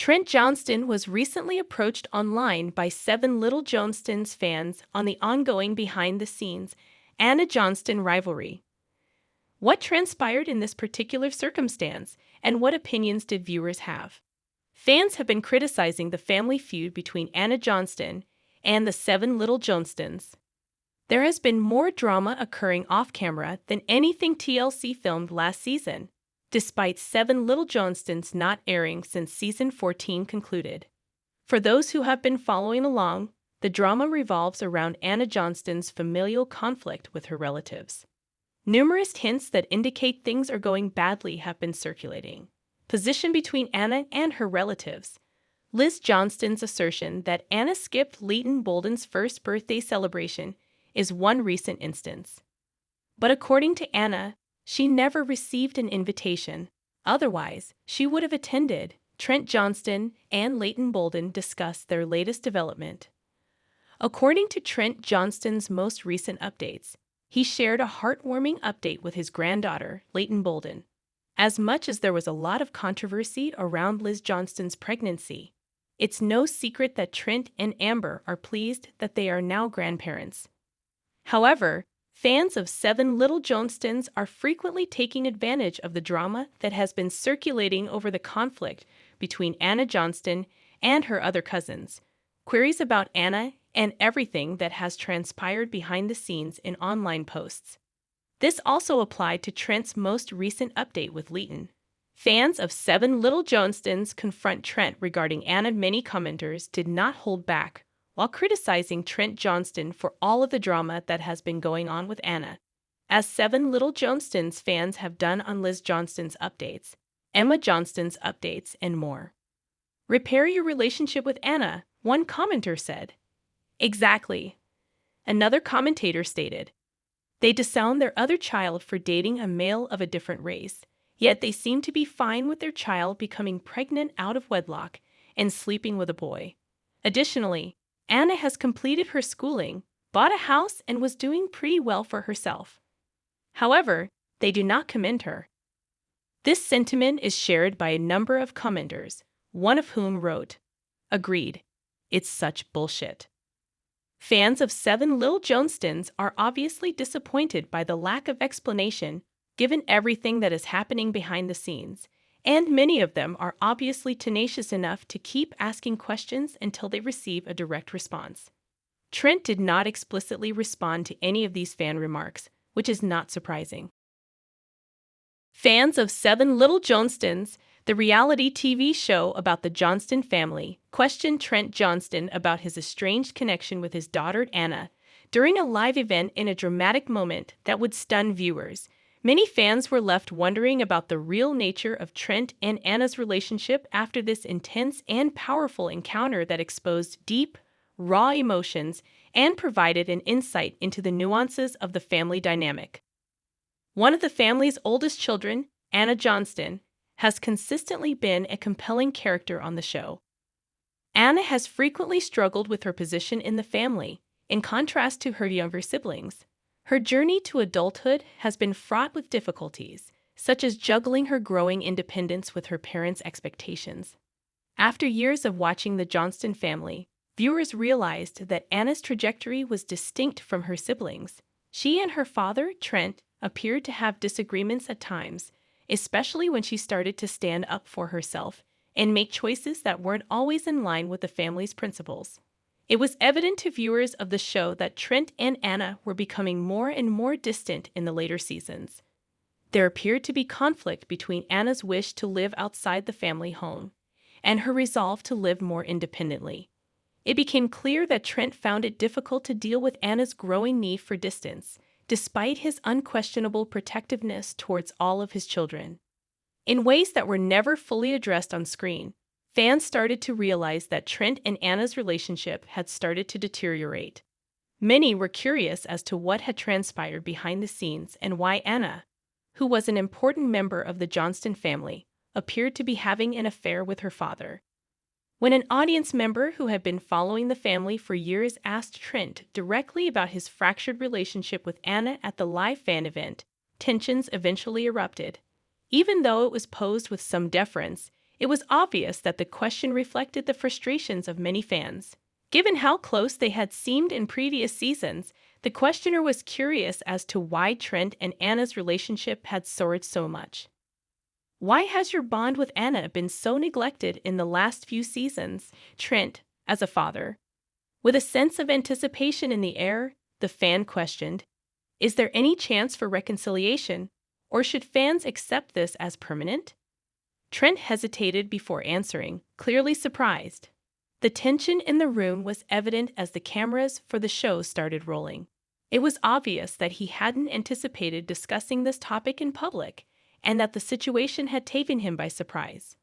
Trent Johnston was recently approached online by 7 Little Johnstons fans on the ongoing behind-the-scenes Anna Johnston rivalry. What transpired in this particular circumstance, and what opinions did viewers have? Fans have been criticizing the family feud between Anna Johnston and the 7 Little Johnstons. There has been more drama occurring off-camera than anything TLC filmed last season, despite 7 Little Johnstons not airing since season 14 concluded. For those who have been following along, the drama revolves around Anna Johnston's familial conflict with her relatives. Numerous hints that indicate things are going badly have been circulating. Position between Anna and her relatives. Liz Johnston's assertion that Anna skipped Leighton Bolden's first birthday celebration is one recent instance. But according to Anna, she never received an invitation. Otherwise, she would have attended. Trent Johnston and Leighton Bolden discussed their latest development. According to Trent Johnston's most recent updates, he shared a heartwarming update with his granddaughter, Leighton Bolden. As much as there was a lot of controversy around Liz Johnston's pregnancy, it's no secret that Trent and Amber are pleased that they are now grandparents. However, fans of 7 Little Johnstons are frequently taking advantage of the drama that has been circulating over the conflict between Anna Johnston and her other cousins. Queries about Anna and everything that has transpired behind the scenes in online posts. This also applied to Trent's most recent update with Leighton. Fans of 7 Little Johnstons confront Trent regarding Anna. Many commenters did not hold back while criticizing Trent Johnston for all of the drama that has been going on with Anna, as 7 Little Johnstons fans have done on Liz Johnston's updates, Emma Johnston's updates, and more. Repair your relationship with Anna, one commenter said. Exactly. Another commentator stated. They disown their other child for dating a male of a different race, yet they seem to be fine with their child becoming pregnant out of wedlock and sleeping with a boy. Additionally, Anna has completed her schooling, bought a house, and was doing pretty well for herself. However, they do not commend her. This sentiment is shared by a number of commenters, one of whom wrote, "Agreed. It's such bullshit." Fans of 7 Little Johnstons are obviously disappointed by the lack of explanation given everything that is happening behind the scenes, and many of them are obviously tenacious enough to keep asking questions until they receive a direct response. Trent did not explicitly respond to any of these fan remarks, which is not surprising. Fans of 7 Little Johnstons, the reality TV show about the Johnston family, questioned Trent Johnston about his estranged connection with his daughter Anna during a live event in a dramatic moment that would stun viewers. Many fans were left wondering about the real nature of Trent and Anna's relationship after this intense and powerful encounter that exposed deep, raw emotions and provided an insight into the nuances of the family dynamic. One of the family's oldest children, Anna Johnston, has consistently been a compelling character on the show. Anna has frequently struggled with her position in the family, in contrast to her younger siblings. Her journey to adulthood has been fraught with difficulties, such as juggling her growing independence with her parents' expectations. After years of watching the Johnston family, viewers realized that Anna's trajectory was distinct from her siblings. She and her father, Trent, appeared to have disagreements at times, especially when she started to stand up for herself and make choices that weren't always in line with the family's principles. It was evident to viewers of the show that Trent and Anna were becoming more and more distant in the later seasons. There appeared to be conflict between Anna's wish to live outside the family home and her resolve to live more independently. It became clear that Trent found it difficult to deal with Anna's growing need for distance, despite his unquestionable protectiveness towards all of his children. In ways that were never fully addressed on screen, fans started to realize that Trent and Anna's relationship had started to deteriorate. Many were curious as to what had transpired behind the scenes and why Anna, who was an important member of the Johnston family, appeared to be having an affair with her father. When an audience member who had been following the family for years asked Trent directly about his fractured relationship with Anna at the live fan event, tensions eventually erupted. Even though it was posed with some deference, It was obvious that the question reflected the frustrations of many fans. Given how close they had seemed in previous seasons, the questioner was curious as to why Trent and Anna's relationship had soared so much. Why has your bond with Anna been so neglected in the last few seasons? Trent, as a father. With a sense of anticipation in the air, the fan questioned, is there any chance for reconciliation, or should fans accept this as permanent? Trent hesitated before answering, clearly surprised. The tension in the room was evident as the cameras for the show started rolling. It was obvious that he hadn't anticipated discussing this topic in public, and that the situation had taken him by surprise.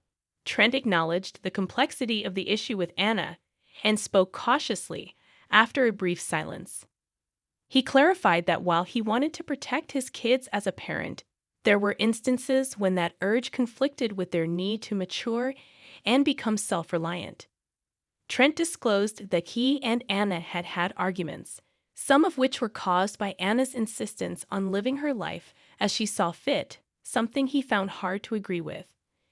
Trent acknowledged the complexity of the issue with Anna and spoke cautiously after a brief silence. He clarified that while he wanted to protect his kids as a parent, there were instances when that urge conflicted with their need to mature and become self-reliant. Trent disclosed that he and Anna had had arguments, some of which were caused by Anna's insistence on living her life as she saw fit, something he found hard to agree with.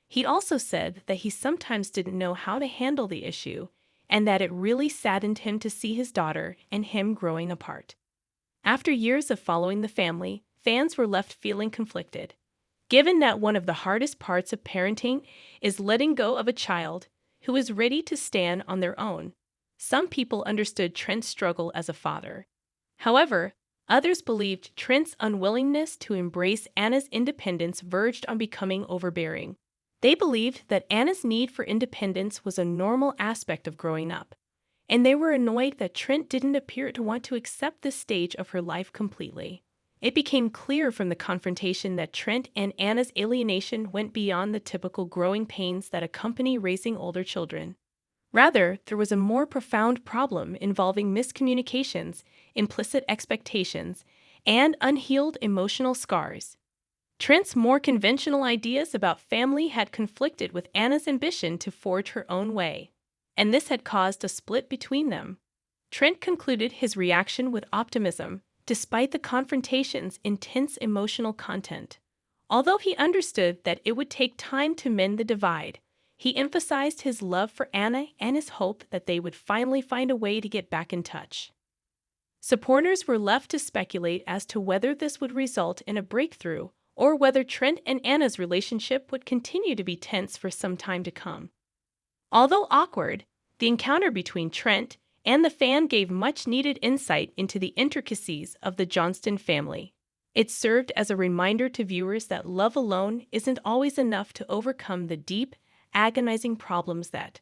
He also said that he sometimes didn't know how to handle the issue, and that it really saddened him to see his daughter and him growing apart. After years of following the family, fans were left feeling conflicted. Given that one of the hardest parts of parenting is letting go of a child who is ready to stand on their own, some people understood Trent's struggle as a father. However, others believed Trent's unwillingness to embrace Anna's independence verged on becoming overbearing. They believed that Anna's need for independence was a normal aspect of growing up, and they were annoyed that Trent didn't appear to want to accept this stage of her life completely. It became clear from the confrontation that Trent and Anna's alienation went beyond the typical growing pains that accompany raising older children. Rather, there was a more profound problem involving miscommunications, implicit expectations, and unhealed emotional scars. Trent's more conventional ideas about family had conflicted with Anna's ambition to forge her own way, and this had caused a split between them. Trent concluded his reaction with optimism, despite the confrontation's intense emotional content. Although he understood that it would take time to mend the divide, he emphasized his love for Anna and his hope that they would finally find a way to get back in touch. Supporters were left to speculate as to whether this would result in a breakthrough or whether Trent and Anna's relationship would continue to be tense for some time to come. Although awkward, the encounter between Trent and the fan gave much-needed insight into the intricacies of the Johnston family. It served as a reminder to viewers that love alone isn't always enough to overcome the deep, agonizing problems that